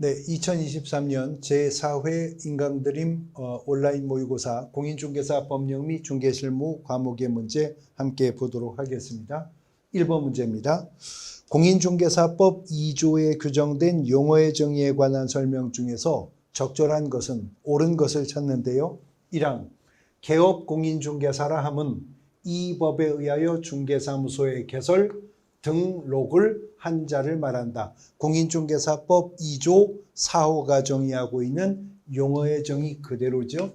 네, 2023년 제4회 인강드림 온라인 모의고사 공인중개사 법령 및 중개실무 과목의 문제 함께 보도록 하겠습니다. 1번 문제입니다. 공인중개사법 2조에 규정된 용어의 정의에 관한 설명 중에서 적절한 것은 옳은 것을 찾는데요. 1항 개업 공인중개사라 함은 이 법에 의하여 중개사무소의 개설, 등록을 한 자를 말한다. 공인중개사법 2조 4호가 정의하고 있는 용어의 정의 그대로죠.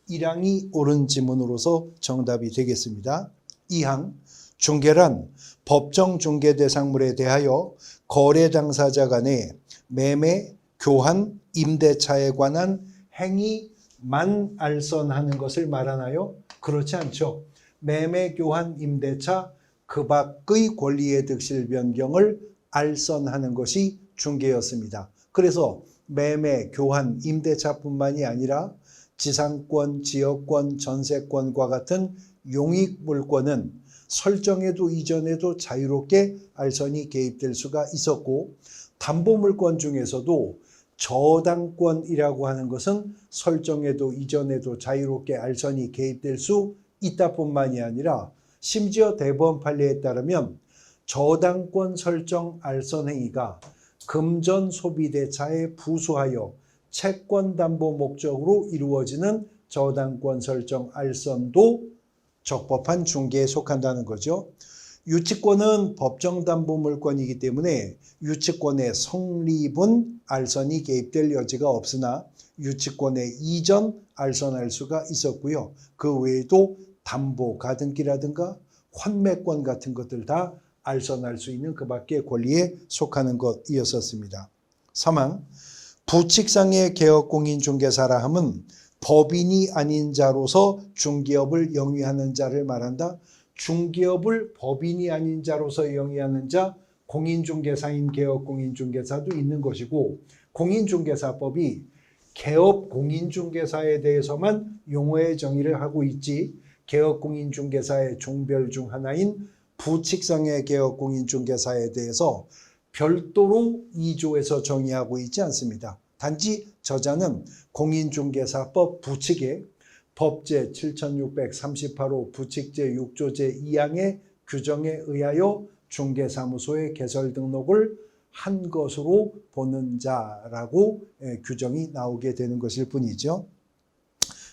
1항이 옳은 지문으로서 정답이 되겠습니다. 2항 중개란 법정 중개 대상물에 대하여 거래 당사자 간의 매매, 교환, 임대차에 관한 행위만 알선하는 것을 말하나요? 그렇지 않죠. 매매, 교환, 임대차 그 밖의 권리의 득실 변경을 알선하는 것이 중개였습니다. 그래서 매매, 교환, 임대차뿐만이 아니라 지상권, 지역권, 전세권과 같은 용익물권은 설정에도 이전에도 자유롭게 알선이 개입될 수가 있었고, 담보물권 중에서도 저당권이라고 하는 것은 설정에도 이전에도 자유롭게 알선이 개입될 수 있다 뿐만이 아니라 심지어 대법원 판례에 따르면 저당권 설정 알선 행위가 금전 소비대차에 부수하여 채권 담보 목적으로 이루어지는 저당권 설정 알선도 적법한 중개에 속한다는 거죠. 유치권은 법정 담보 물권이기 때문에 유치권의 성립은 알선이 개입될 여지가 없으나 유치권의 이전 알선할 수가 있었고요. 그 외에도 담보, 가등기라든가 환매권 같은 것들 다 알선할 수 있는 그 밖의 권리에 속하는 것이었습니다. 3항 부칙상의 개업공인중개사라 함은 법인이 아닌 자로서 중개업을 영위하는 자를 말한다. 중개업을 법인이 아닌 자로서 영위하는 자, 공인중개사인 개업공인중개사도 있는 것이고, 공인중개사법이 개업공인중개사에 대해서만 용어의 정의를 하고 있지 개업공인중개사의 종별 중 하나인 부칙상의 개업공인중개사에 대해서 별도로 2조에서 정의하고 있지 않습니다. 단지 저자는 공인중개사법 부칙에 법제 7638호 부칙제 6조 제2항의 규정에 의하여 중개사무소의 개설 등록을 한 것으로 보는 자라고 규정이 나오게 되는 것일 뿐이죠.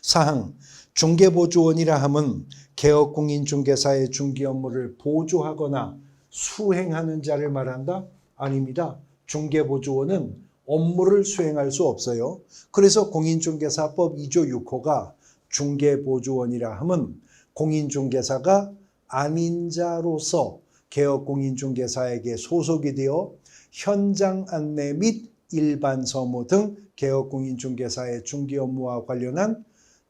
4항 중개보조원이라 함은 개업공인중개사의 중개 업무를 보조하거나 수행하는 자를 말한다? 아닙니다. 중개보조원은 업무를 수행할 수 없어요. 그래서 공인중개사법 2조 6호가 중개보조원이라 함은 공인중개사가 아닌 자로서 개업공인중개사에게 소속이 되어 현장 안내 및 일반 서무 등 개업공인중개사의 중개 업무와 관련한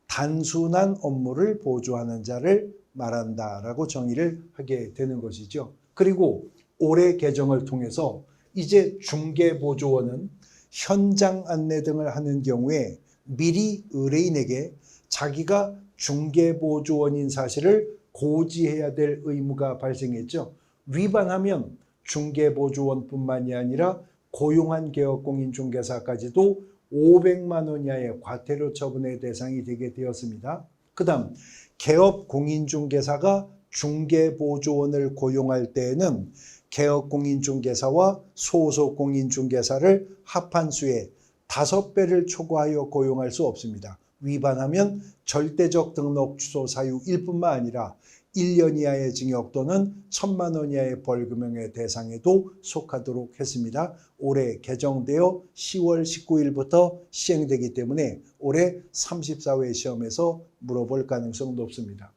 단순한 업무를 보조하는 자를 말한다라고 정의를 하게 되는 것이죠. 그리고 올해 개정을 통해서 이제 중개보조원은 현장 안내 등을 하는 경우에 미리 의뢰인에게 자기가 중개보조원인 사실을 고지해야 될 의무가 발생했죠. 위반하면 중개보조원뿐만이 아니라 고용한 개업공인중개사까지도 500만 원 이하의 과태료 처분의 대상이 되게 되었습니다. 그 다음 개업공인중개사가 중개보조원을 고용할 때에는 개업공인중개사와 소속공인중개사를 합한 수의 5배를 초과하여 고용할 수 없습니다. 위반하면 절대적 등록 취소 사유일 뿐만 아니라 1년 이하의 징역 또는 1,000만 원 이하의 벌금형의 대상에도 속하도록 했습니다. 올해 개정되어 10월 19일부터 시행되기 때문에 올해 34회 시험에서 물어볼 가능성 높습니다.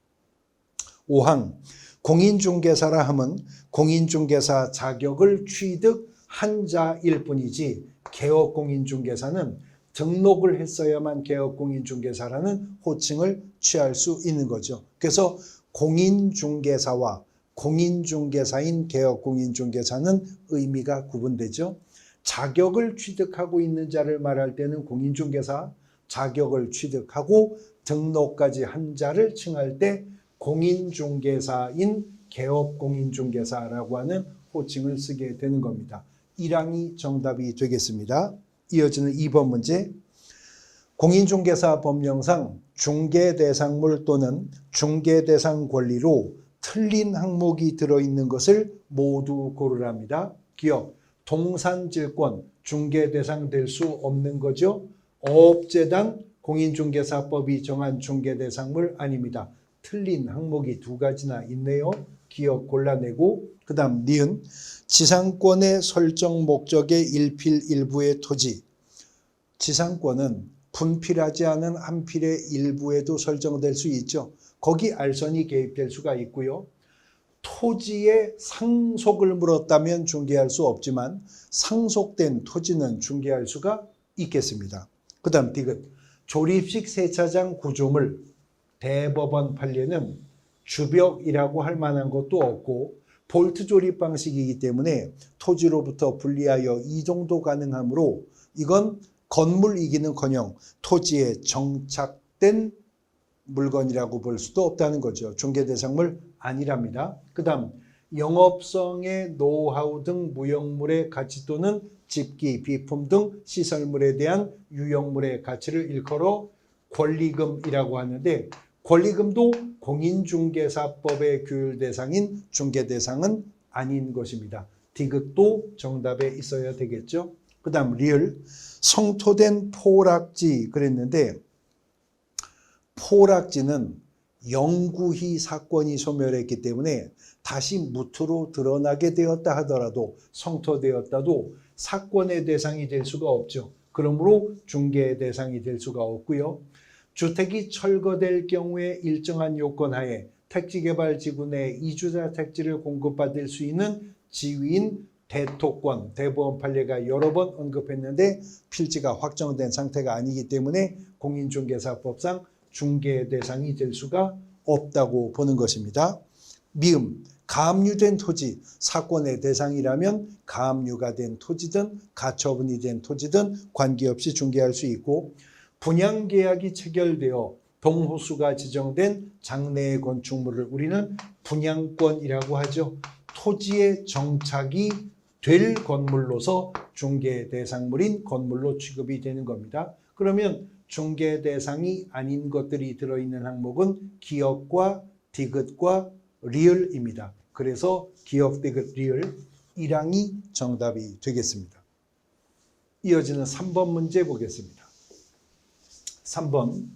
5항 공인중개사라 함은 공인중개사 자격을 취득한 자일 뿐이지 개업공인중개사는 등록을 했어야만 개업공인중개사라는 호칭을 취할 수 있는 거죠. 그래서 공인중개사와 공인중개사인 개업공인중개사는 의미가 구분되죠. 자격을 취득하고 있는 자를 말할 때는 공인중개사, 자격을 취득하고 등록까지 한 자를 칭할 때 공인중개사인 개업공인중개사라고 하는 호칭을 쓰게 되는 겁니다. 1항이 정답이 되겠습니다. 이어지는 2번 문제. 공인중개사 법령상 중개대상물 또는 중개대상 권리로 틀린 항목이 들어있는 것을 모두 고르랍니다. 기억, 동산질권 중개대상 될 수 없는 거죠. 어업재단 공인중개사법이 정한 중개대상물 아닙니다. 틀린 항목이 2가지나 있네요. 기억 골라내고, 그 다음 니은, 지상권의 설정 목적의 일필일부의 토지. 지상권은 분필하지 않은 한 필의 일부에도 설정될 수 있죠. 거기 알선이 개입될 수가 있고요. 토지에 상속을 물었다면 중개할 수 없지만 상속된 토지는 중개할 수가 있겠습니다. 그 다음 디귿, 조립식 세차장 구조물 대법원 판례는 주벽이라고 할 만한 것도 없고 볼트 조립 방식이기 때문에 토지로부터 분리하여 이동도 가능하므로 이건 건물이기는커녕 토지에 정착된 물건이라고 볼 수도 없다는 거죠. 중개대상물 아니랍니다. 그 다음 영업성의 노하우 등 무형물의 가치 또는 집기, 비품 등 시설물에 대한 유형물의 가치를 일컬어 권리금이라고 하는데 권리금도 공인중개사법의 규율 대상인 중개대상은 아닌 것입니다. 디귿도 정답에 있어야 되겠죠. 그 다음 리을, 성토된 포락지 그랬는데 포락지는 영구히 사건이 소멸했기 때문에 다시 무트로 드러나게 되었다 하더라도 성토되었다도 사건의 대상이 될 수가 없죠. 그러므로 중개의 대상이 될 수가 없고요. 주택이 철거될 경우에 일정한 요건 하에 택지개발지구 내 이주자 택지를 공급받을 수 있는 지위인 대토권, 대법원 판례가 여러 번 언급했는데 필지가 확정된 상태가 아니기 때문에 공인중개사법상 중개의 대상이 될 수가 없다고 보는 것입니다. 미음, 가압류된 토지, 사건의 대상이라면 가압류가 된 토지든 가처분이 된 토지든 관계없이 중개할 수 있고 분양계약이 체결되어 동호수가 지정된 장내의 건축물을 우리는 분양권이라고 하죠. 토지에 정착이 될 건물로서 중개 대상물인 건물로 취급이 되는 겁니다. 그러면 중개 대상이 아닌 것들이 들어있는 항목은 기억과 디귿과 리을입니다. 그래서 기억, 디귿, 리을 1항이 정답이 되겠습니다. 이어지는 3번 문제 보겠습니다. 3번,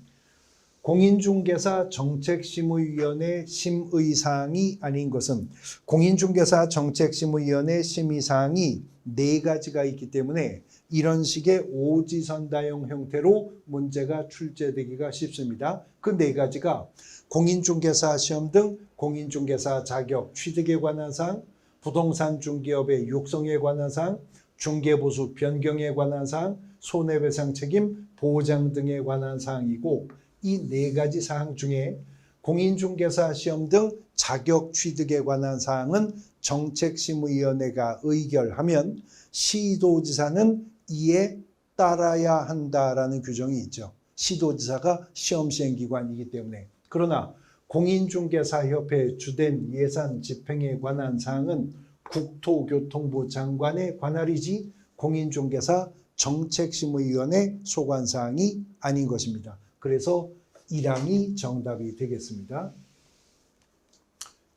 공인중개사 정책심의위원회 심의사항이 아닌 것은 공인중개사 정책심의위원회 심의사항이 4가지가 있기 때문에 이런 식의 오지선다형 형태로 문제가 출제되기가 쉽습니다. 그 4가지가 공인중개사 시험 등 공인중개사 자격 취득에 관한 사항, 부동산 중개업의 육성에 관한 사항, 중개보수 변경에 관한 사항, 손해배상 책임, 보장 등에 관한 사항이고 이 4가지 사항 중에 공인중개사 시험 등 자격 취득에 관한 사항은 정책심의위원회가 의결하면 시도지사는 이에 따라야 한다라는 규정이 있죠. 시도지사가 시험시행기관이기 때문에. 그러나 공인중개사협회 주된 예산 집행에 관한 사항은 국토교통부 장관의 관할이지 공인중개사 정책심의위원회 소관사항이 아닌 것입니다. 그래서 1항이 정답이 되겠습니다.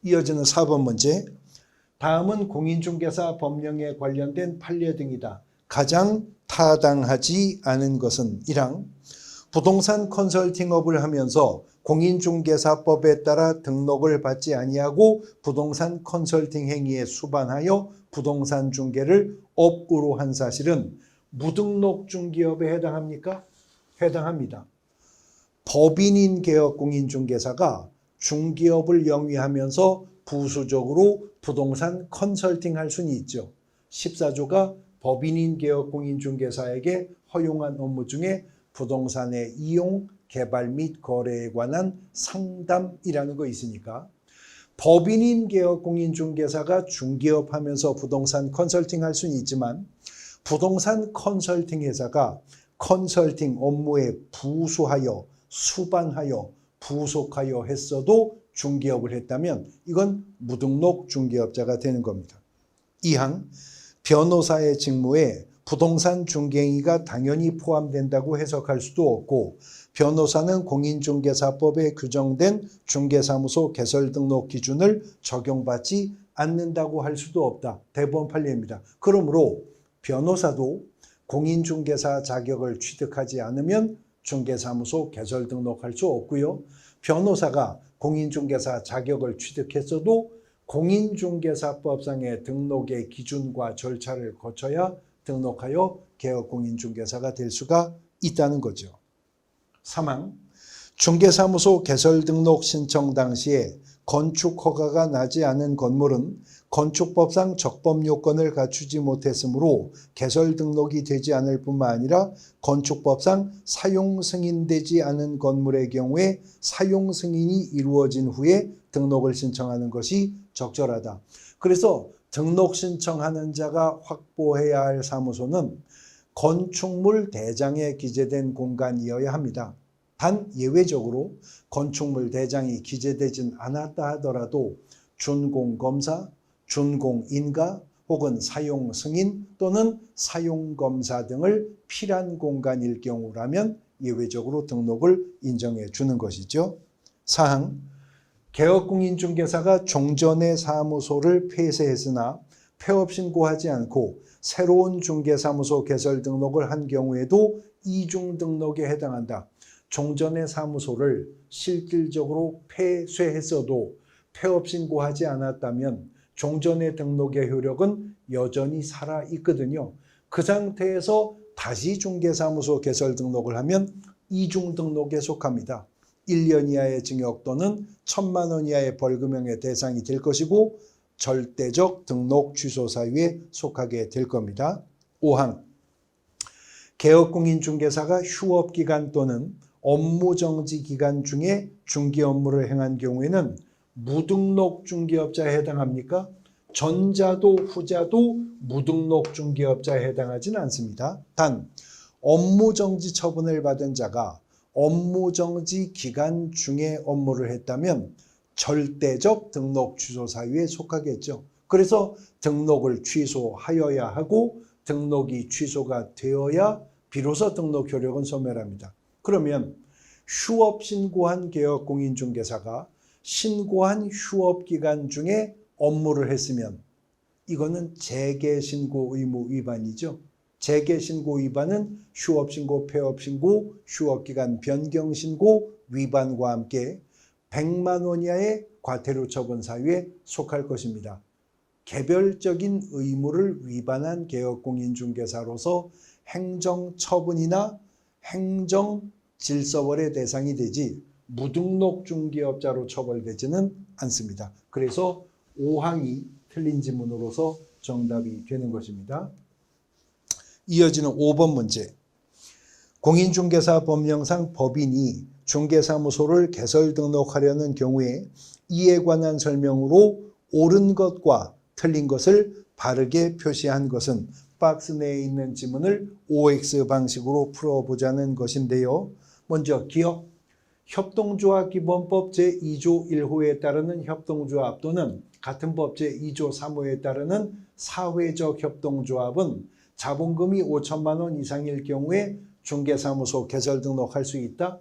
이어지는 4번 문제. 다음은 공인중개사 법령에 관련된 판례 등이다. 가장 타당하지 않은 것은 1항. 부동산 컨설팅업을 하면서 공인중개사법에 따라 등록을 받지 아니하고 부동산 컨설팅 행위에 수반하여 부동산 중개를 업으로 한 사실은 무등록 중개업에 해당합니까? 해당합니다. 법인인 개업 공인중개사가 중개업을 영위하면서 부수적으로 부동산 컨설팅 할 수는 있죠. 14조가 법인인 개업 공인중개사에게 허용한 업무 중에 부동산의 이용, 개발 및 거래에 관한 상담이라는 거 있으니까 법인인 개업 공인중개사가 중개업하면서 부동산 컨설팅 할 수는 있지만 부동산 컨설팅 회사가 컨설팅 업무에 부수하여 수반하여 부속하여 했어도 중개업을 했다면 이건 무등록 중개업자가 되는 겁니다. 2항, 변호사의 직무에 부동산 중개인이 당연히 포함된다고 해석할 수도 없고 변호사는 공인중개사법에 규정된 중개사무소 개설 등록 기준을 적용받지 않는다고 할 수도 없다. 대법원 판례입니다. 그러므로 변호사도 공인중개사 자격을 취득하지 않으면 중개사무소 개설 등록할 수 없고요. 변호사가 공인중개사 자격을 취득했어도 공인중개사법상의 등록의 기준과 절차를 거쳐야 등록하여 개업공인중개사가 될 수가 있다는 거죠. 3항 중개사무소 개설 등록 신청 당시에 건축 허가가 나지 않은 건물은 건축법상 적법 요건을 갖추지 못했으므로 개설 등록이 되지 않을 뿐만 아니라 건축법상 사용 승인되지 않은 건물의 경우에 사용 승인이 이루어진 후에 등록을 신청하는 것이 적절하다. 그래서 등록 신청하는 자가 확보해야 할 사무소는 건축물 대장에 기재된 공간이어야 합니다. 단 예외적으로 건축물 대장이 기재되진 않았다 하더라도 준공검사, 준공인가 혹은 사용 승인 또는 사용검사 등을 필한 공간일 경우라면 예외적으로 등록을 인정해 주는 것이죠. 4항 개업공인중개사가 종전의 사무소를 폐쇄했으나 폐업 신고하지 않고 새로운 중개사무소 개설 등록을 한 경우에도 이중 등록에 해당한다. 종전의 사무소를 실질적으로 폐쇄했어도 폐업 신고하지 않았다면 종전의 등록의 효력은 여전히 살아있거든요. 그 상태에서 다시 중개사무소 개설 등록을 하면 이중 등록에 속합니다. 1년 이하의 징역 또는 1,000만 원 이하의 벌금형의 대상이 될 것이고 절대적 등록 취소 사유에 속하게 될 겁니다. 5항 개업공인중개사가 휴업기간 또는 업무정지 기간 중에 중개 업무를 행한 경우에는 무등록 중개업자에 해당합니까? 전자도 후자도 무등록 중개업자에 해당하지는 않습니다. 단 업무정지 처분을 받은 자가 업무정지 기간 중에 업무를 했다면 절대적 등록 취소 사유에 속하겠죠. 그래서 등록을 취소하여야 하고 등록이 취소가 되어야 비로소 등록 효력은 소멸합니다. 그러면 휴업 신고한 개업공인중개사가 신고한 휴업 기간 중에 업무를 했으면 이거는 재개신고 의무 위반이죠. 재개신고 위반은 휴업신고, 폐업신고, 휴업기간 변경신고 위반과 함께 100만 원 이하의 과태료 처분 사유에 속할 것입니다. 개별적인 의무를 위반한 개업공인중개사로서 행정처분이나 행정질서벌의 대상이 되지 무등록 중개업자로 처벌되지는 않습니다. 그래서 5항이 틀린 지문으로서 정답이 되는 것입니다. 이어지는 5번 문제. 공인중개사 법령상 법인이 중개사무소를 개설 등록하려는 경우에 이에 관한 설명으로 옳은 것과 틀린 것을 바르게 표시한 것은 박스 내에 있는 지문을 OX 방식으로 풀어보자는 것인데요. 먼저 기억, 협동조합기본법 제2조 1호에 따르는 협동조합 또는 같은 법 제2조 3호에 따르는 사회적 협동조합은 자본금이 5천만 원 이상일 경우에 중개사무소 개설 등록할 수 있다.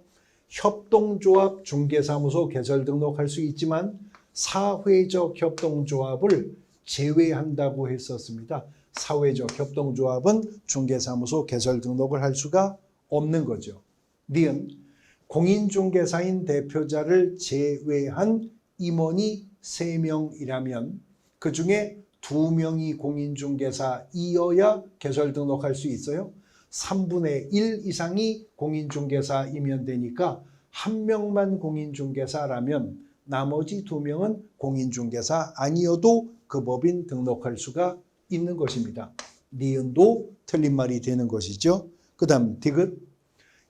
협동조합 중개사무소 개설 등록할 수 있지만 사회적 협동조합을 제외한다고 했었습니다. 사회적 협동조합은 중개사무소 개설 등록을 할 수가 없는 거죠. 니은 공인중개사인 대표자를 제외한 임원이 3명이라면 그 중에 2명이 공인중개사이어야 개설 등록할 수 있어요. 3분의 1 이상이 공인중개사이면 되니까 1명만 공인중개사라면 나머지 2명은 공인중개사 아니어도 그 법인 등록할 수가 있는 것입니다. 니은도 틀린 말이 되는 것이죠. 그 다음 디귿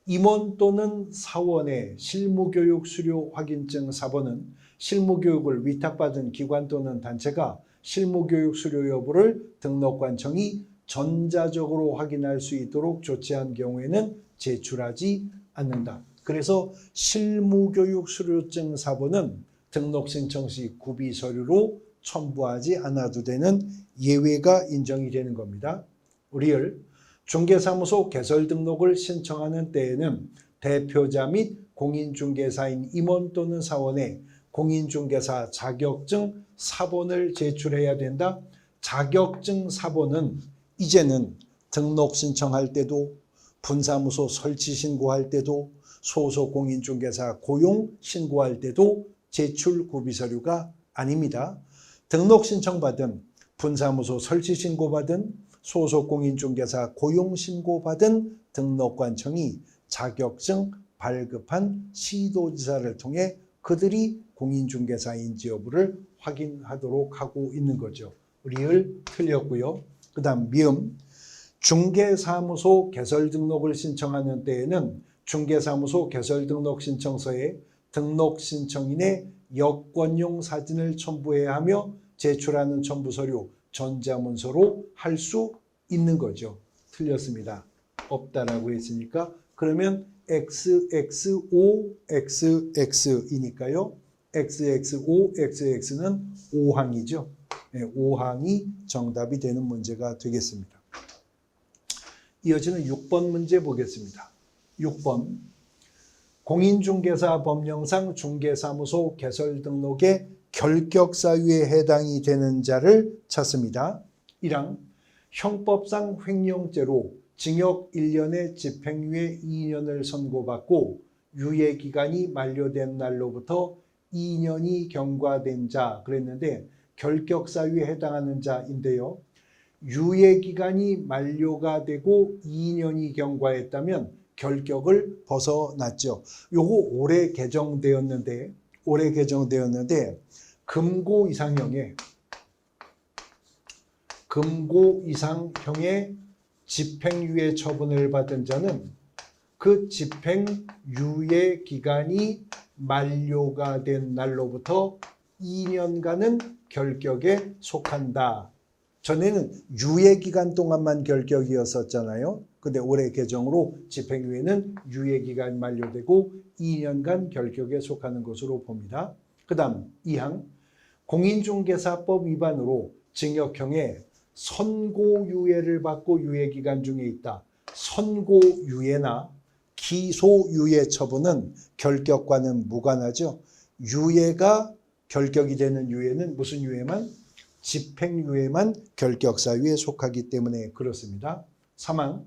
임원 또는 사원의 실무교육 수료 확인증 사본은 실무교육을 위탁받은 기관 또는 단체가 실무교육 수료 여부를 등록관청이 전자적으로 확인할 수 있도록 조치한 경우에는 제출하지 않는다. 그래서 실무교육 수료증 사본은 등록 신청 시 구비 서류로 첨부하지 않아도 되는 예외가 인정이 되는 겁니다. 리을 중개사무소 개설 등록을 신청하는 때에는 대표자 및 공인중개사인 임원 또는 사원에 공인중개사 자격증 사본을 제출해야 된다. 자격증 사본은 이제는 등록 신청할 때도 분사무소 설치 신고할 때도 소속 공인중개사 고용 신고할 때도 제출 구비서류가 아닙니다. 등록 신청받은 분사무소 설치 신고받은 소속 공인중개사 고용 신고받은 등록관청이 자격증 발급한 시도지사를 통해 그들이 공인중개사인지 여부를 확인하도록 하고 있는 거죠. 리을 틀렸고요. 그 다음 미음. 중개사무소 개설 등록을 신청하는 때에는 중개사무소 개설 등록 신청서에 등록 신청인의 여권용 사진을 첨부해야 하며 제출하는 첨부서류 전자문서로 할 수 있는 거죠. 틀렸습니다. 없다라고 했으니까 그러면 XXO, XX이니까요. XXO, XX는 5항이죠. 네, 5항이 정답이 되는 문제가 되겠습니다. 이어지는 6번 문제 보겠습니다. 6번. 공인중개사 법령상 중개사무소 개설 등록의 결격사유에 해당이 되는 자를 찾습니다. 1항. 형법상 횡령죄로 징역 1년에 집행유예 2년을 선고받고 유예기간이 만료된 날로부터 2년이 경과된 자 그랬는데 결격사유에 해당하는 자인데요. 유예기간이 만료가 되고 2년이 경과했다면 결격을 벗어났죠. 요거 올해 개정되었는데 금고 이상형의 집행유예 처분을 받은 자는 그 집행유예 기간이 만료가 된 날로부터 2년간은 결격에 속한다. 전에는 유예기간 동안만 결격이었었잖아요. 근데 올해 개정으로 집행유예는 유예기간 만료되고 2년간 결격에 속하는 것으로 봅니다. 그 다음 2항. 공인중개사법 위반으로 징역형의 선고유예를 받고 유예기간 중에 있다. 선고유예나 기소유예 처분은 결격과는 무관하죠. 유예가 결격이 되는 유예는 무슨 유예만? 집행유예만 결격사유에 속하기 때문에 그렇습니다. 3항.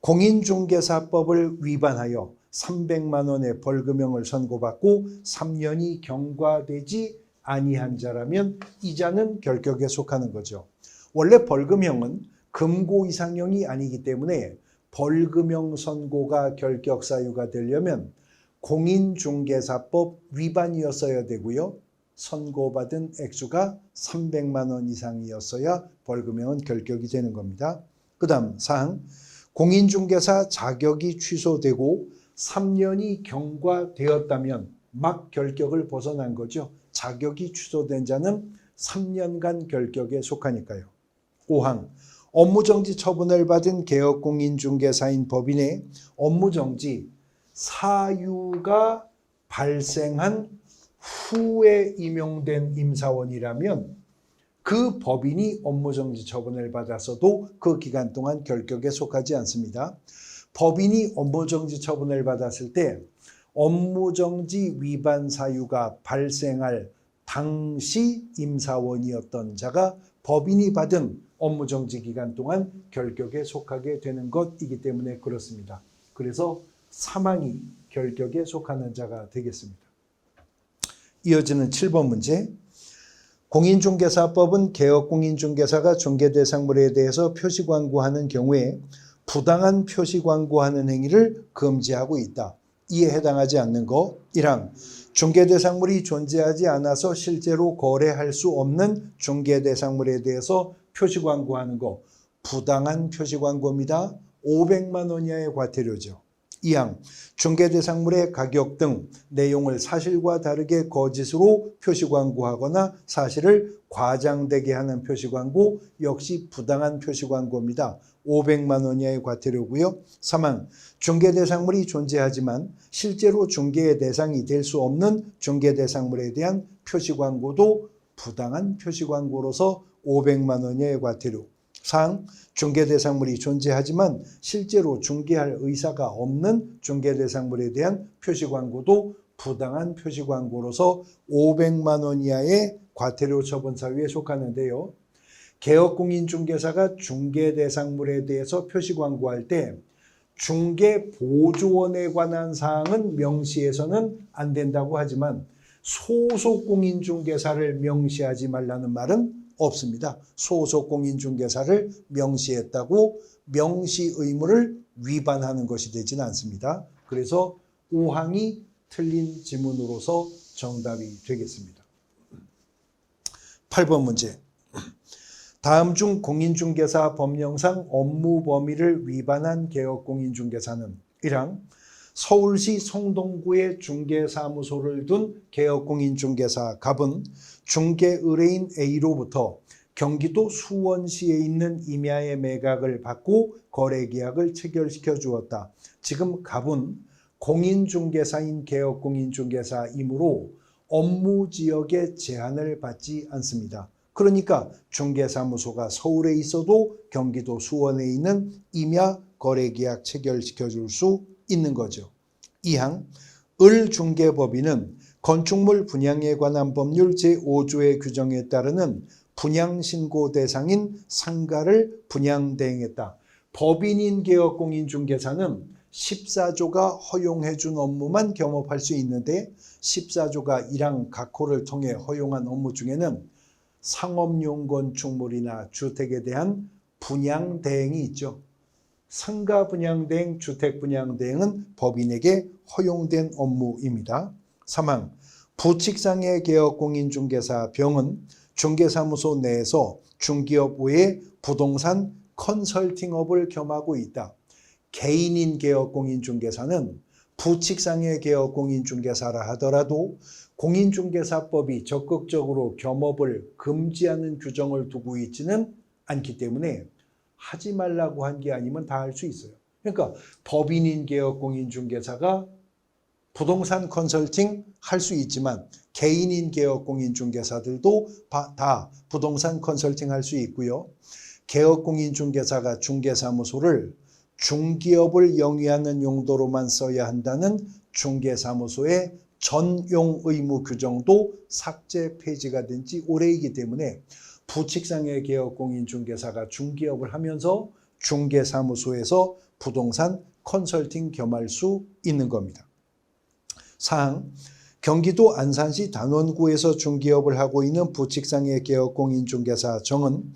공인중개사법을 위반하여 300만 원의 벌금형을 선고받고 3년이 경과되지 아니한 자라면 이 자는 결격에 속하는 거죠. 원래 벌금형은 금고 이상형이 아니기 때문에 벌금형 선고가 결격사유가 되려면 공인중개사법 위반이었어야 되고요. 선고받은 액수가 300만 원 이상이었어야 벌금형은 결격이 되는 겁니다. 그 다음 4항. 공인중개사 자격이 취소되고 3년이 경과되었다면 막 결격을 벗어난 거죠. 자격이 취소된 자는 3년간 결격에 속하니까요. 5항. 업무정지 처분을 받은 개업공인중개사인 법인의 업무정지 사유가 발생한 후에 임용된 임사원이라면 그 법인이 업무정지 처분을 받았어도 그 기간 동안 결격에 속하지 않습니다. 법인이 업무정지 처분을 받았을 때 업무정지 위반 사유가 발생할 당시 임사원이었던 자가 법인이 받은 업무정지 기간 동안 결격에 속하게 되는 것이기 때문에 그렇습니다. 그래서 사망이 결격에 속하는 자가 되겠습니다. 이어지는 7번 문제. 공인중개사법은 개업공인중개사가 중개대상물에 대해서 표시광고하는 경우에 부당한 표시광고하는 행위를 금지하고 있다. 이에 해당하지 않는 거. 1항. 중개대상물이 존재하지 않아서 실제로 거래할 수 없는 중개대상물에 대해서 표시광고하는 거. 부당한 표시광고입니다. 500만 원 이하의 과태료죠. 2항. 중개대상물의 가격 등 내용을 사실과 다르게 거짓으로 표시광고하거나 사실을 과장되게 하는 표시광고 역시 부당한 표시광고입니다. 500만 원 이하의 과태료고요. 3항. 중개대상물이 존재하지만 실제로 중개의 대상이 될 수 없는 중개대상물에 대한 표시광고도 부당한 표시광고로서 500만 원 이하의 과태료. 사항, 중개대상물이 존재하지만 실제로 중개할 의사가 없는 중개대상물에 대한 표시광고도 부당한 표시광고로서 500만 원 이하의 과태료 처분 사유에 속하는데요. 개업공인중개사가 중개대상물에 대해서 표시광고할 때 중개보조원에 관한 사항은 명시해서는 안 된다고 하지만 소속공인중개사를 명시하지 말라는 말은 없습니다. 소속공인중개사를 명시했다고 명시 의무를 위반하는 것이 되지는 않습니다. 그래서 5항이 틀린 지문으로서 정답이 되겠습니다. 8번 문제. 다음 중 공인중개사 법령상 업무 범위를 위반한 개업공인중개사는 1항 서울시 성동구에 중개사무소를 둔 개업공인중개사 갑은 중개의뢰인 A로부터 경기도 수원시에 있는 임야의 매각을 받고 거래계약을 체결시켜 주었다. 지금 갑은 공인중개사인 개업공인중개사이므로 업무지역에 제한을 받지 않습니다. 그러니까 중개사무소가 서울에 있어도 경기도 수원에 있는 임야 거래계약 체결시켜 줄 수 있는 거죠. 2항 을중개법인은 건축물 분양에 관한 법률 제5조의 규정에 따르는 분양신고 대상인 상가를 분양대행했다. 법인인 개업공인중개사는 14조가 허용해 준 업무만 겸업할 수 있는데 14조가 1항 각호를 통해 허용한 업무 중에는 상업용 건축물이나 주택에 대한 분양대행이 있죠. 상가 분양대행, 주택 분양대행은 법인에게 허용된 업무입니다. 3항 부칙상의 개업공인중개사 병은 중개사무소 내에서 중개업 외에 부동산 컨설팅업을 겸하고 있다. 개인인 개업공인중개사는 부칙상의 개업공인중개사라 하더라도 공인중개사법이 적극적으로 겸업을 금지하는 규정을 두고 있지는 않기 때문에 하지 말라고 한 게 아니면 다 할 수 있어요. 그러니까 법인인 개업공인중개사가 부동산 컨설팅 할 수 있지만 개인인 개업공인중개사들도 다 부동산 컨설팅 할 수 있고요. 개업공인중개사가 중개사무소를 중기업을 영위하는 용도로만 써야 한다는 중개사무소의 전용 의무 규정도 삭제 폐지가 된 지 오래이기 때문에 부칙상의 개업공인중개사가 중기업을 하면서 중개사무소에서 부동산 컨설팅 겸할 수 있는 겁니다. 사항 경기도 안산시 단원구에서 중기업을 하고 있는 부칙상의 개업공인중개사 정은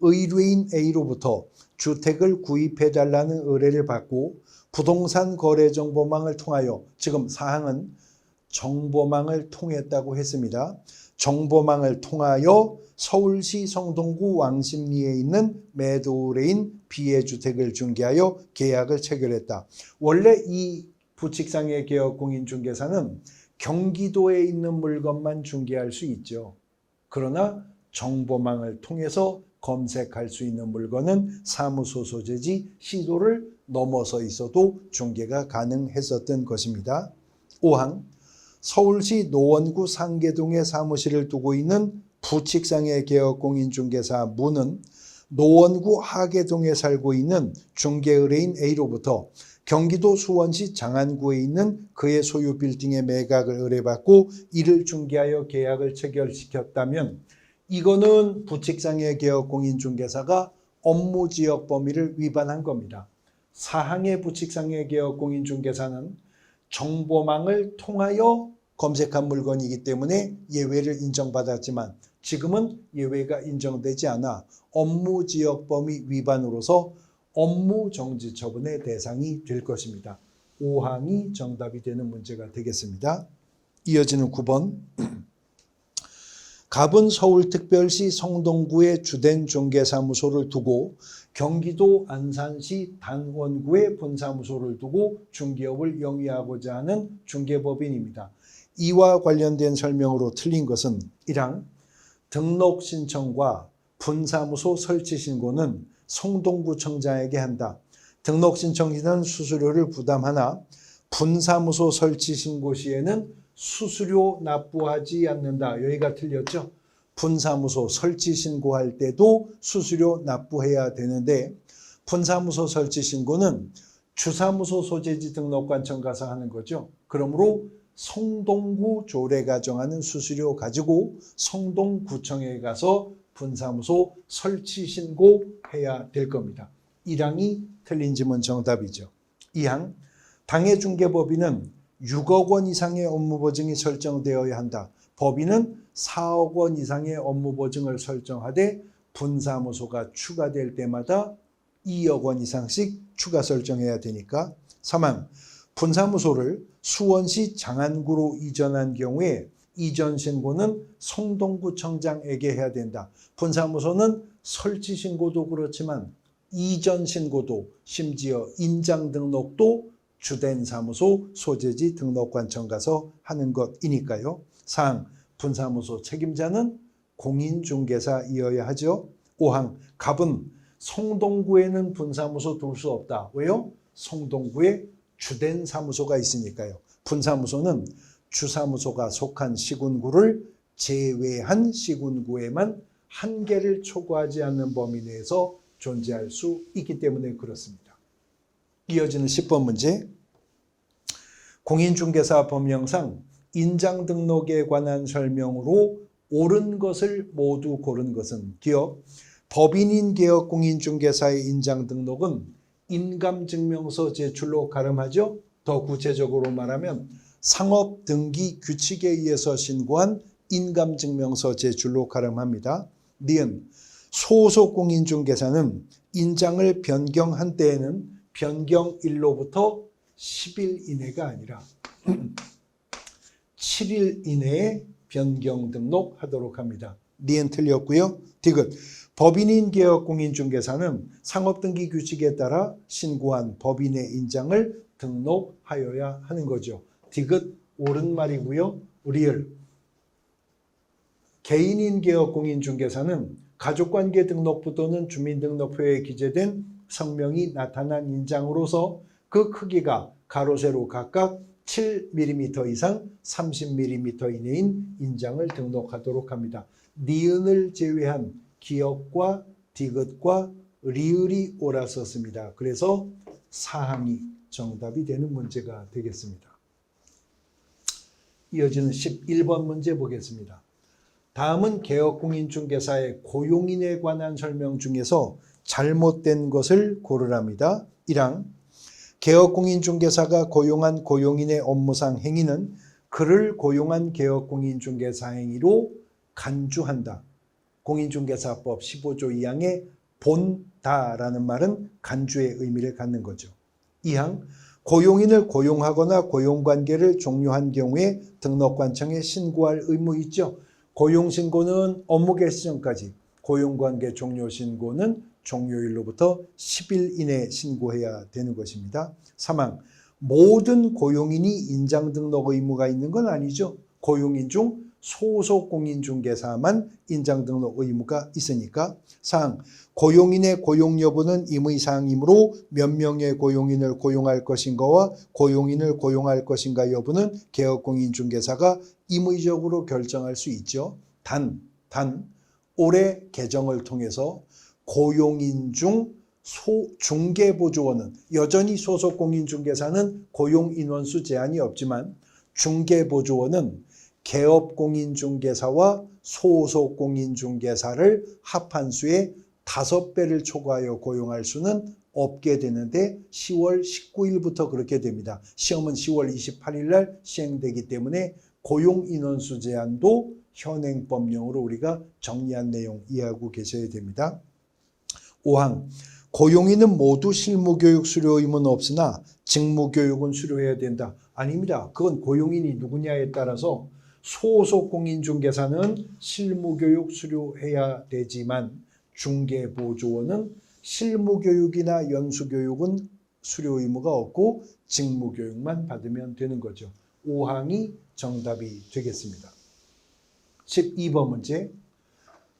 의뢰인 A로부터 주택을 구입해달라는 의뢰를 받고 부동산 거래정보망을 통하여 지금 사항은 정보망을 통했다고 했습니다. 정보망을 통하여 서울시 성동구 왕십리에 있는 매도 의뢰인 B의 주택을 중개하여 계약을 체결했다. 원래 이 부칙상의 개업공인중개사는 경기도에 있는 물건만 중개할 수 있죠. 그러나 정보망을 통해서 검색할 수 있는 물건은 사무소 소재지 시도를 넘어서 있어도 중개가 가능했었던 것입니다. 5항 서울시 노원구 상계동에 사무실을 두고 있는 부칙상의 개업공인중개사 무는 노원구 하계동에 살고 있는 중개의뢰인 A로부터 경기도 수원시 장안구에 있는 그의 소유 빌딩의 매각을 의뢰받고 이를 중개하여 계약을 체결시켰다면 이거는 부칙상의 개업공인중개사가 업무지역 범위를 위반한 겁니다. 사항의 부칙상의 개업공인중개사는 정보망을 통하여 검색한 물건이기 때문에 예외를 인정받았지만 지금은 예외가 인정되지 않아 업무지역 범위 위반으로서 업무정지 처분의 대상이 될 것입니다. 5항이 정답이 되는 문제가 되겠습니다. 이어지는 9번 갑은 서울특별시 성동구에 주된 중개사무소를 두고 경기도 안산시 단원구에 분사무소를 두고 중개업을 영위하고자 하는 중개법인입니다. 이와 관련된 설명으로 틀린 것은 1항 등록 신청과 분사무소 설치 신고는 성동구청장에게 한다. 등록 신청 시는 수수료를 부담하나 분사무소 설치 신고 시에는 수수료 납부하지 않는다. 여기가 틀렸죠. 분사무소 설치 신고할 때도 수수료 납부해야 되는데 분사무소 설치 신고는 주사무소 소재지 등록관청 가서 하는 거죠. 그러므로 성동구 조례가 정하는 수수료 가지고 성동구청에 가서 분사무소 설치 신고해야 될 겁니다. 1항이 틀린 지문 정답이죠. 2항, 당해중개법인은 6억 원 이상의 업무보증이 설정되어야 한다. 법인은 4억 원 이상의 업무보증을 설정하되 분사무소가 추가될 때마다 2억 원 이상씩 추가 설정해야 되니까. 3항, 분사무소를 수원시 장안구로 이전한 경우에 이전 신고는 성동구청장에게 해야 된다. 분사무소는 설치 신고도 그렇지만 이전 신고도 심지어 인장 등록도 주된 사무소 소재지 등록관청 가서 하는 것이니까요. 4항, 분사무소 책임자는 공인중개사이어야 하죠. 5항, 갑은 성동구에는 분사무소 둘 수 없다. 왜요? 성동구에 주된 사무소가 있으니까요. 분사무소는 주사무소가 속한 시군구를 제외한 시군구에만 한계를 초과하지 않는 범위 내에서 존재할 수 있기 때문에 그렇습니다. 이어지는 10번 문제. 공인중개사 법령상 인장 등록에 관한 설명으로 옳은 것을 모두 고른 것은 기억. 법인인 개업 공인중개사의 인장 등록은 인감증명서 제출로 가름하죠. 더 구체적으로 말하면 상업등기 규칙에 의해서 신고한 인감증명서 제출로 가름합니다. 니은 소속 공인중개사는 인장을 변경한 때에는 변경일로부터 10일 이내가 아니라 7일 이내에 변경 등록하도록 합니다. 니은 틀렸고요. 디귿 법인인 개업 공인중개사는 상업등기 규칙에 따라 신고한 법인의 인장을 등록하여야 하는 거죠. 디귿 옳은 말이고요. 리을 개인인 개업 공인중개사는 가족관계 등록부 또는 주민등록표에 기재된 성명이 나타난 인장으로서 그 크기가 가로 세로 각각 7mm 이상 30mm 이내인 인장을 등록하도록 합니다. 니은을 제외한 기역과 디귿과 리을이 옳았었습니다. 그래서 사항이 정답이 되는 문제가 되겠습니다. 이어지는 11번 문제 보겠습니다. 다음은 개업공인중개사의 고용인에 관한 설명 중에서 잘못된 것을 고르랍니다. 1항 개업공인중개사가 고용한 고용인의 업무상 행위는 그를 고용한 개업공인중개사 행위로 간주한다. 공인중개사법 15조 2항의 본다라는 말은 간주의 의미를 갖는 거죠. 2항 고용인을 고용하거나 고용관계를 종료한 경우에 등록관청에 신고할 의무 있죠. 고용신고는 업무 개시 전까지, 고용관계 종료 신고는 종료일로부터 10일 이내에 신고해야 되는 것입니다. 3항 모든 고용인이 인장 등록 의무가 있는 건 아니죠. 고용인 중 소속 공인중개사만 인장 등록 의무가 있으니까. 4항 고용인의 고용 여부는 임의사항이므로 몇 명의 고용인을 고용할 것인가와 고용인을 고용할 것인가 여부는 개업공인중개사가 임의적으로 결정할 수 있죠. 단 올해 개정을 통해서 고용인 중 중개보조원은 여전히 소속 공인중개사는 고용 인원수 제한이 없지만 중개보조원은 개업공인중개사와 소속공인중개사를 합한 수의 5배를 초과하여 고용할 수는 없게 되는데 10월 19일부터 그렇게 됩니다. 시험은 10월 28일 날 시행되기 때문에 고용인원수 제한도 현행법령으로 우리가 정리한 내용 이해하고 계셔야 됩니다. 5항 고용인은 모두 실무교육 수료 의무는 없으나 직무교육은 수료해야 된다. 아닙니다. 그건 고용인이 누구냐에 따라서 소속공인중개사는 실무교육 수료해야 되지만 중개보조원은 실무교육이나 연수교육은 수료 의무가 없고 직무교육만 받으면 되는 거죠. 5항이 정답이 되겠습니다. 12번 문제.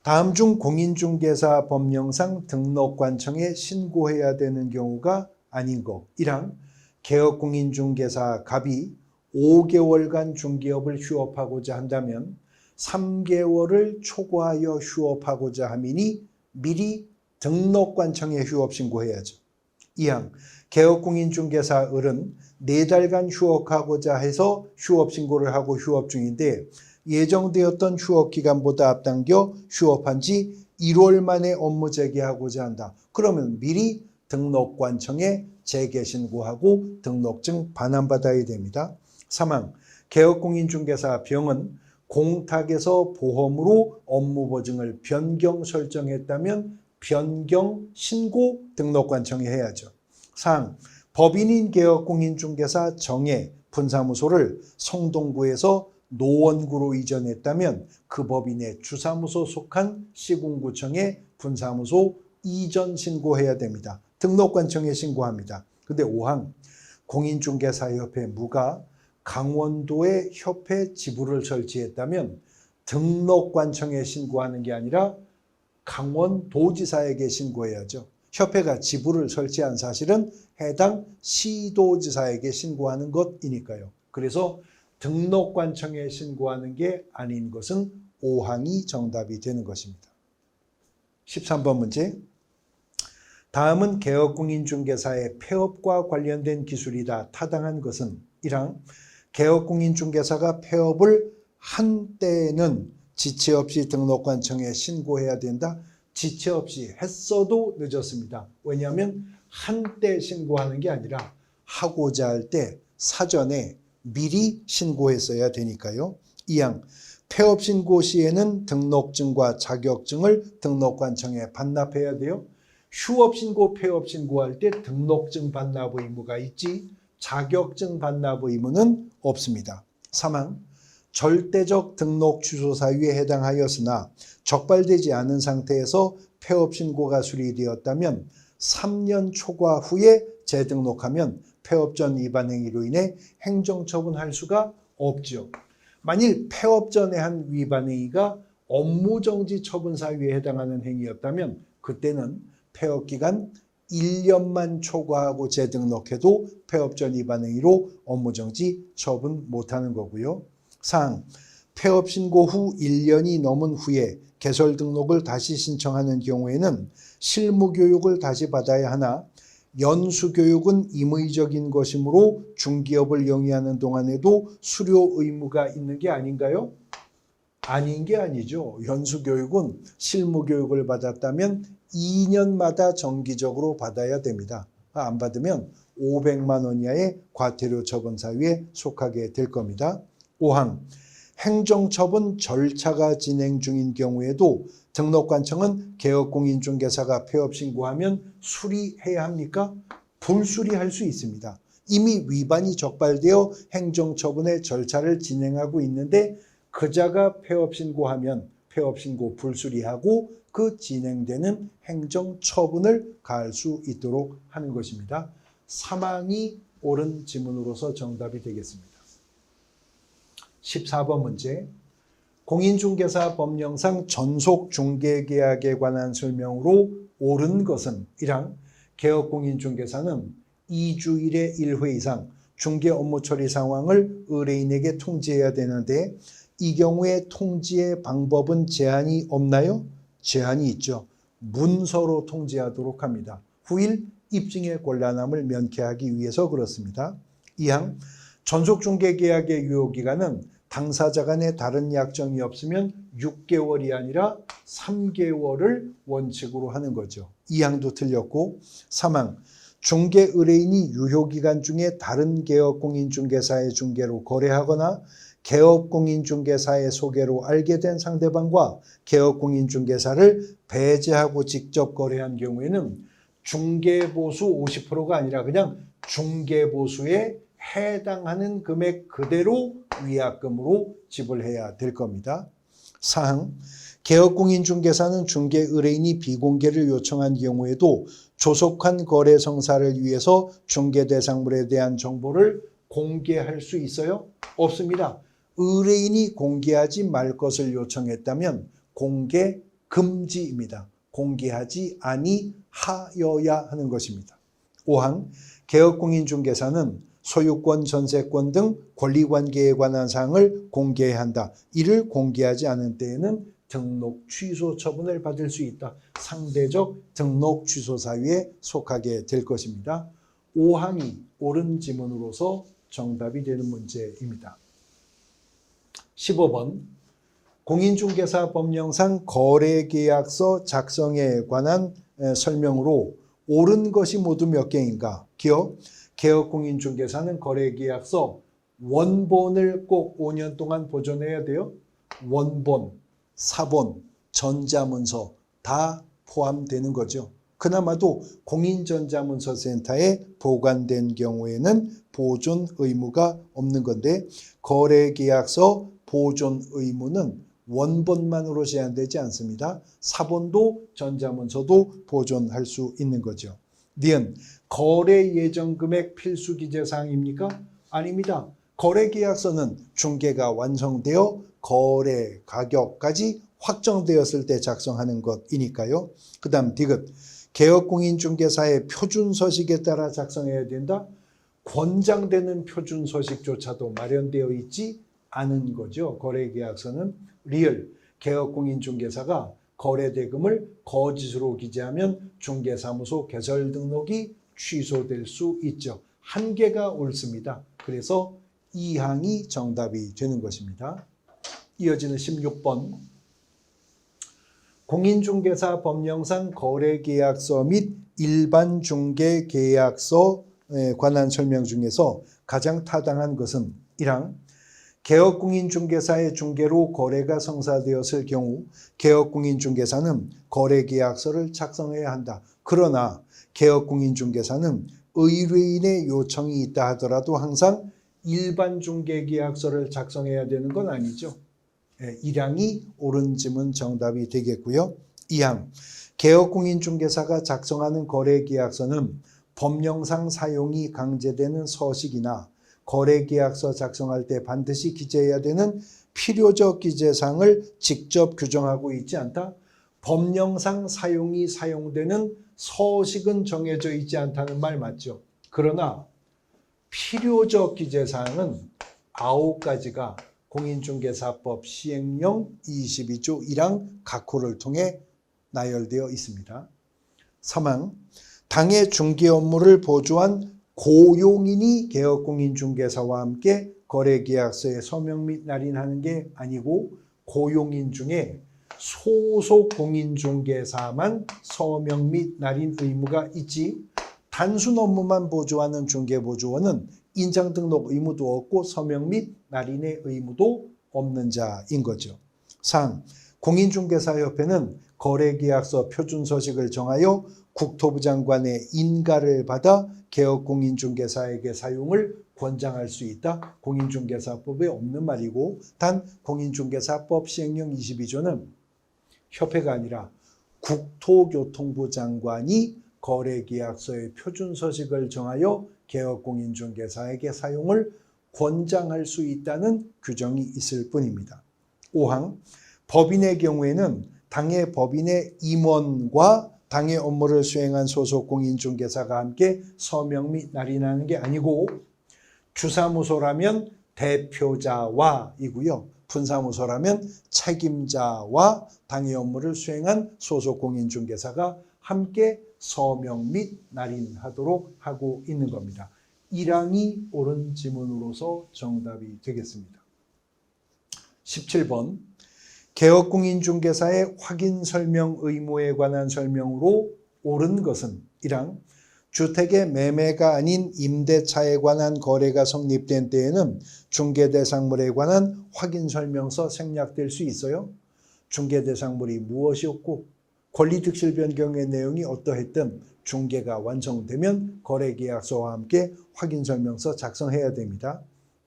다음 중 공인중개사 법령상 등록관청에 신고해야 되는 경우가 아닌 거. 1항 개업공인중개사 갑이 5개월간 중개업을 휴업하고자 한다면 3개월을 초과하여 휴업하고자 함이니 미리 등록관청에 휴업 신고해야죠. 2항 개업공인중개사 을은 4달간 휴업하고자 해서 휴업 신고를 하고 휴업 중인데 예정되었던 휴업 기간보다 앞당겨 휴업한 지 1월 만에 업무 재개하고자 한다. 그러면 미리 등록관청에 재개 신고하고 등록증 반환받아야 됩니다. 3항 개업공인중개사 병은 공탁에서 보험으로 업무 보증을 변경 설정했다면 변경 신고 등록관청에 해야죠. 4항 법인인 개업공인중개사 정의 분사무소를 성동구에서 노원구로 이전했다면 그 법인의 주사무소 속한 시군구청에 분사무소 이전 신고해야 됩니다. 등록관청에 신고합니다. 근데 5항 공인중개사협회 무가 강원도에 협회 지부를 설치했다면 등록관청에 신고하는 게 아니라 강원도지사에게 신고해야죠. 협회가 지부를 설치한 사실은 해당 시도지사에게 신고하는 것이니까요. 그래서 등록관청에 신고하는 게 아닌 것은 5항이 정답이 되는 것입니다. 13번 문제. 다음은 개업공인중개사의 폐업과 관련된 기술이다. 타당한 것은 1항 개업공인중개사가 폐업을 한 때에는 지체 없이 등록관청에 신고해야 된다. 지체 없이 했어도 늦었습니다. 왜냐하면 한때 신고하는 게 아니라 하고자 할 때 사전에 미리 신고했어야 되니까요. 2항 폐업 신고 시에는 등록증과 자격증을 등록관청에 반납해야 돼요. 휴업 신고, 폐업 신고할 때 등록증 반납 의무가 있지 자격증 반납 의무는 없습니다. 3항 절대적 등록 취소 사유에 해당하였으나 적발되지 않은 상태에서 폐업 신고가 수리되었다면 3년 초과 후에 재등록하면 폐업 전 위반 행위로 인해 행정처분할 수가 없죠. 만일 폐업 전에 한 위반 행위가 업무정지 처분 사유에 해당하는 행위였다면 그때는 폐업 기간 1년만 초과하고 재등록해도 폐업 전 위반 행위로 업무정지 처분 못하는 거고요. 4항 폐업 신고 후 1년이 넘은 후에 개설 등록을 다시 신청하는 경우에는 실무교육을 다시 받아야 하나 연수교육은 임의적인 것이므로 중개업을 영위하는 동안에도 수료 의무가 있는 게 아닌가요? 아닌 게 아니죠. 연수교육은 실무교육을 받았다면 2년마다 정기적으로 받아야 됩니다. 안 받으면 500만 원 이하의 과태료 처분 사유에 속하게 될 겁니다. 5항 행정처분 절차가 진행 중인 경우에도 등록관청은 개업공인중개사가 폐업 신고하면 수리해야 합니까? 불수리할 수 있습니다. 이미 위반이 적발되어 행정처분의 절차를 진행하고 있는데 그자가 폐업 신고하면 폐업 신고 불수리하고 그 진행되는 행정처분을 가할 수 있도록 하는 것입니다. 3항이 옳은 지문으로서 정답이 되겠습니다. 14번 문제. 공인중개사 법령상 전속중개계약에 관한 설명으로 옳은 것은 1항 개업공인중개사는 2주일에 1회 이상 중개 업무 처리 상황을 의뢰인에게 통지해야 되는데 이 경우에 통지의 방법은 제한이 없나요? 제한이 있죠. 문서로 통지하도록 합니다. 후일 입증의 곤란함을 면케하기 위해서 그렇습니다. 2항 전속중개계약의 유효기간은 당사자 간에 다른 약정이 없으면 6개월이 아니라 3개월을 원칙으로 하는 거죠. 2항도 틀렸고 3항 중개 의뢰인이 유효기간 중에 다른 개업공인중개사의 중개로 거래하거나 개업공인중개사의 소개로 알게 된 상대방과 개업공인중개사를 배제하고 직접 거래한 경우에는 중개보수 50%가 아니라 그냥 중개보수에 해당하는 금액 그대로 위약금으로 지불해야 될 겁니다. 4항 개업공인중개사는 중개 의뢰인이 비공개를 요청한 경우에도 조속한 거래 성사를 위해서 중개 대상물에 대한 정보를 공개할 수 있어요? 없습니다. 의뢰인이 공개하지 말 것을 요청했다면 공개 금지입니다. 공개하지 아니하여야 하는 것입니다. 5항 개업공인중개사는 소유권, 전세권 등 권리관계에 관한 사항을 공개해야 한다. 이를 공개하지 않은 때에는 등록 취소 처분을 받을 수 있다. 상대적 등록 취소 사유에 속하게 될 것입니다. 5항이 옳은 지문으로서 정답이 되는 문제입니다. 15번 공인중개사 법령상 거래계약서 작성에 관한 설명으로 옳은 것이 모두 몇 개인가? 기억, 개업공인중개사는 거래계약서 원본을 꼭 5년 동안 보존해야 돼요. 원본, 사본, 전자문서 다 포함되는 거죠. 그나마도 공인전자문서센터에 보관된 경우에는 보존 의무가 없는 건데 거래계약서 보존 의무는 원본만으로 제한되지 않습니다. 사본도 전자문서도 보존할 수 있는 거죠. 니은 거래 예정 금액 필수 기재 사항입니까? 아닙니다. 거래 계약서는 중개가 완성되어 거래 가격까지 확정되었을 때 작성하는 것이니까요. 그 다음 디귿 개업공인중개사의 표준서식에 따라 작성해야 된다. 권장되는 표준서식조차도 마련되어 있지 않은 거죠. 거래계약서는 리을 개업공인중개사가 거래대금을 거짓으로 기재하면 중개사무소 개설 등록이 취소될 수 있죠. 한계가 옳습니다. 그래서 2항이 정답이 되는 것입니다. 이어지는 16번 공인중개사 법령상 거래계약서 및 일반중개계약서에 관한 설명 중에서 가장 타당한 것은 1항 개업공인중개사의 중개로 거래가 성사되었을 경우 개업공인중개사는 거래계약서를 작성해야 한다. 그러나 개업공인중개사는 의뢰인의 요청이 있다 하더라도 항상 일반중개계약서를 작성해야 되는 건 아니죠. 1항이 옳은 지문 정답이 되겠고요. 2항 개업공인중개사가 작성하는 거래계약서는 법령상 사용이 강제되는 서식이나 거래계약서 작성할 때 반드시 기재해야 되는 필요적 기재사항을 직접 규정하고 있지 않다. 법령상 사용이 사용되는 서식은 정해져 있지 않다는 말 맞죠. 그러나 필요적 기재사항은 9가지가 공인중개사법 시행령 22조 1항 각호를 통해 나열되어 있습니다. 3항 당해 중개 업무를 보조한 고용인이 개업공인중개사와 함께 거래계약서에 서명 및 날인하는 게 아니고 고용인 중에 소속 공인중개사만 서명 및 날인 의무가 있지 단순 업무만 보조하는 중개보조원은 인장 등록 의무도 없고 서명 및 날인의 의무도 없는 자인 거죠. 3. 공인중개사협회는 거래계약서 표준서식을 정하여 국토부 장관의 인가를 받아 개업공인중개사에게 사용을 권장할 수 있다. 공인중개사법에 없는 말이고 단 공인중개사법 시행령 22조는 협회가 아니라 국토교통부 장관이 거래계약서의 표준서식을 정하여 개업공인중개사에게 사용을 권장할 수 있다는 규정이 있을 뿐입니다. 5항 법인의 경우에는 당해 법인의 임원과 당해 업무를 수행한 소속 공인중개사가 함께 서명 및 날인하는 게 아니고 주사무소라면 대표자와 이고요. 분사무소라면 책임자와 당해 업무를 수행한 소속 공인중개사가 함께 서명 및 날인하도록 하고 있는 겁니다. 1항이 옳은 지문으로서 정답이 되겠습니다. 17번 개업공인중개사의 확인 설명 의무에 관한 설명으로 옳은 것은 1항 주택의 매매가 아닌 임대차에 관한 거래가 성립된 때에는 중개대상물에 관한 확인 설명서 생략될 수 있어요. 중개대상물이 무엇이었고 권리득실 변경의 내용이 어떠했든 중개가 완성되면 거래계약서와 함께 확인 설명서 작성해야 됩니다.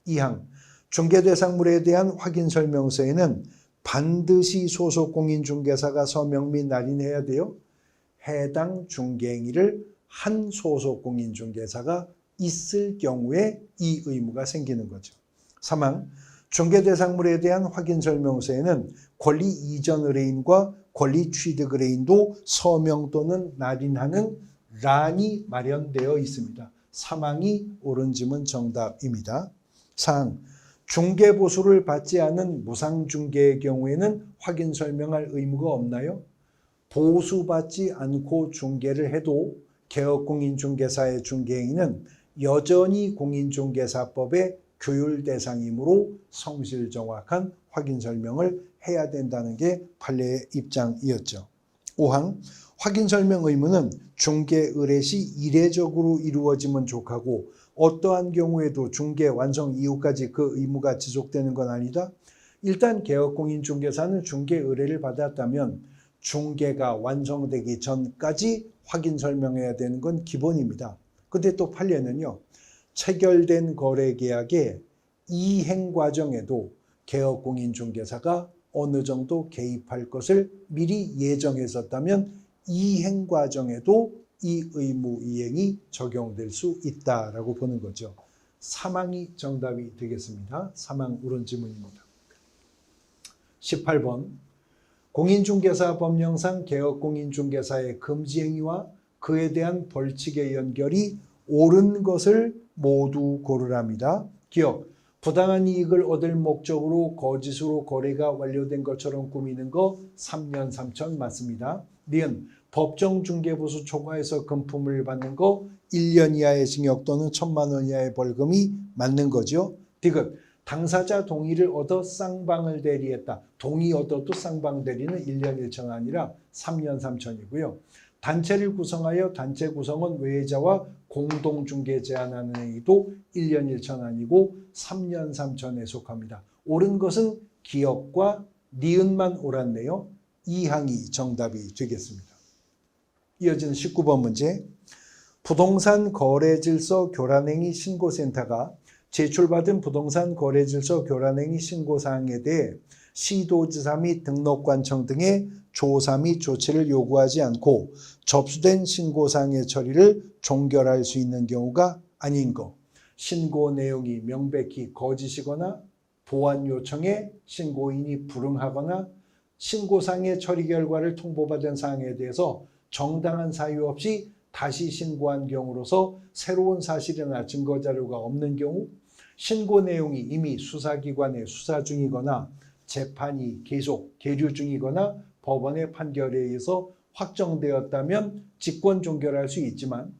2항 중개대상물에 대한 확인 설명서에는 반드시 소속 공인중개사가 서명 및 날인해야 돼요. 해당 중개행위를 한 소속 공인중개사가 있을 경우에 이 의무가 생기는 거죠. 3항 중개대상물에 대한 확인 설명서에는 권리 이전 의뢰인과 권리 취득 의뢰인도 서명 또는 날인하는 란이 마련되어 있습니다. 사망이 옳은 지문 정답입니다. 사항, 중개보수를 받지 않은 무상중개의 경우에는 확인 설명할 의무가 없나요? 보수받지 않고 중개를 해도 개업공인중개사의 중개행위는 여전히 공인중개사법의 교율 대상이므로 성실 정확한 확인 설명을 해야 된다는 게 판례의 입장이었죠. 5항, 확인 설명 의무는 중개 의뢰 시 이례적으로 이루어지면 족하고 어떠한 경우에도 중개 완성 이후까지 그 의무가 지속되는 건 아니다. 일단 개업공인중개사는 중개 의뢰를 받았다면 중개가 완성되기 전까지 확인 설명해야 되는 건 기본입니다. 근데 또 판례는요, 체결된 거래계약의 이행 과정에도 개업공인중개사가 어느 정도 개입할 것을 미리 예정했었다면 이행 과정에도 이 의무 이행이 적용될 수 있다라고 보는 거죠. 사망이 정답이 되겠습니다. 사망 옳은 지문입니다. 18번, 공인중개사 법령상 개업공인중개사의 금지행위와 그에 대한 벌칙의 연결이 옳은 것을 모두 고르랍니다. 기억, 부당한 이익을 얻을 목적으로 거짓으로 거래가 완료된 것처럼 꾸미는 거 3년 3천 맞습니다. 니은, 법정중개보수 초과해서 금품을 받는 거 1년 이하의 징역 또는 1,000만 원 이하의 벌금이 맞는 거죠. 디귿, 당사자 동의를 얻어 쌍방을 대리했다. 동의 얻어도 쌍방 대리는 1년 1천 아니라 3년 3천이고요. 단체를 구성하여 단체 구성원 외자와 공동중개 제한하는 행위도 1년 1천 아니고 3년 3천에 속합니다. 옳은 것은 기업과 니은만 옳았네요. 2항이 정답이 되겠습니다. 이어지는 19번 문제. 부동산 거래질서 교란행위 신고센터가 제출받은 부동산 거래질서 교란행위 신고사항에 대해 시도지사 및 등록관청 등의 조사 및 조치를 요구하지 않고 접수된 신고사항의 처리를 종결할 수 있는 경우가 아닌 것. 신고 내용이 명백히 거짓이거나 보완 요청에 신고인이 불응하거나 신고사항의 처리 결과를 통보받은 사항에 대해서 정당한 사유 없이 다시 신고한 경우로서 새로운 사실이나 증거자료가 없는 경우, 신고 내용이 이미 수사기관에 수사 중이거나 재판이 계속 계류 중이거나 법원의 판결에 의해서 확정되었다면 직권 종결할 수 있지만,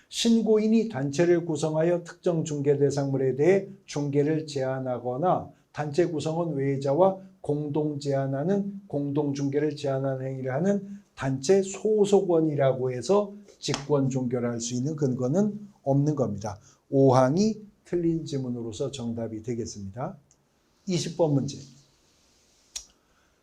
신고인이 단체를 구성하여 특정 중개 대상물에 대해 중개를 제한하거나 단체 구성원 외자와 공동 제한하는 공동중개를 제한하는 행위를 하는 단체 소속원이라고 해서 직권 종결할 수 있는 근거는 없는 겁니다. 5항이 틀린 지문으로서 정답이 되겠습니다. 20번 문제.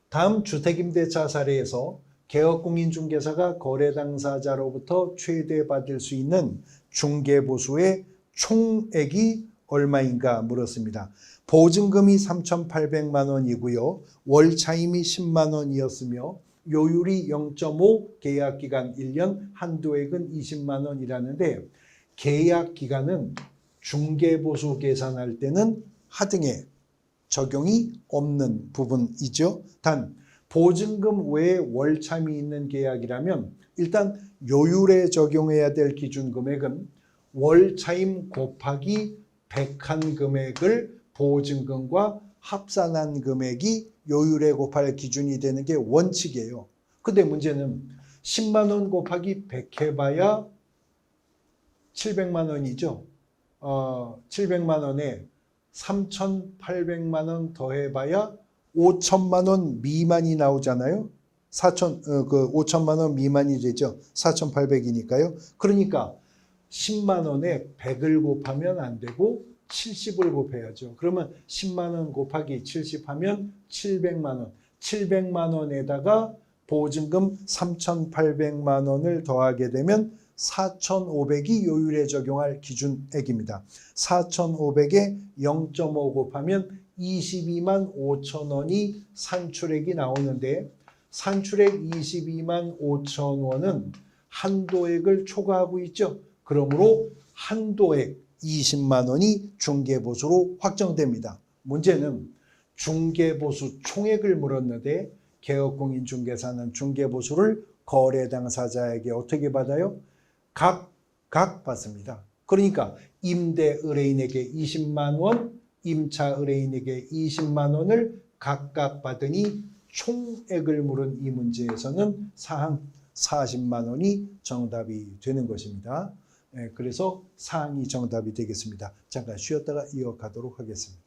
다음 주택임대차 사례에서 개업공인중개사가 거래 당사자로부터 최대 받을 수 있는 중개보수의 총액이 얼마인가 물었습니다. 보증금이 3,800만 원이고요. 월차임이 10만 원이었으며 요율이 0.5, 계약기간 1년, 한도액은 20만 원이라는데, 계약기간은 중개보수 계산할 때는 하등에 적용이 없는 부분이죠. 단 보증금 외에 월차임이 있는 계약이라면 일단 요율에 적용해야 될 기준 금액은 월차임 곱하기 100한 금액을 보증금과 합산한 금액이 요율에 곱할 기준이 되는 게 원칙이에요. 근데 문제는 10만 원 곱하기 100 해봐야 700만 원이죠. 700만 원에 3,800만 원 더해봐야 5천만 원 미만이 나오잖아요. 5천만 원 미만이 되죠. 4,800이니까요. 그러니까 10만 원에 100을 곱하면 안 되고 70을 곱해야죠. 그러면 10만 원 곱하기 70 하면 700만 원. 700만 원에다가 보증금 3,800만 원을 더하게 되면 4,500이 요율에 적용할 기준액입니다. 4,500에 0.5 곱하면 22만 5천 원이 산출액이 나오는데, 산출액 22만 5천 원은 한도액을 초과하고 있죠. 그러므로 한도액 20만 원이 중개보수로 확정됩니다. 문제는 중개보수 총액을 물었는데 개업공인중개사는 중개보수를 거래 당사자에게 어떻게 받아요? 각 받습니다. 그러니까 임대 의뢰인에게 20만 원, 임차 의뢰인에게 20만 원을 각각 받으니 총액을 물은 이 문제에서는 사항 40만 원이 정답이 되는 것입니다. 그래서 사항이 정답이 되겠습니다. 잠깐 쉬었다가 이어가도록 하겠습니다.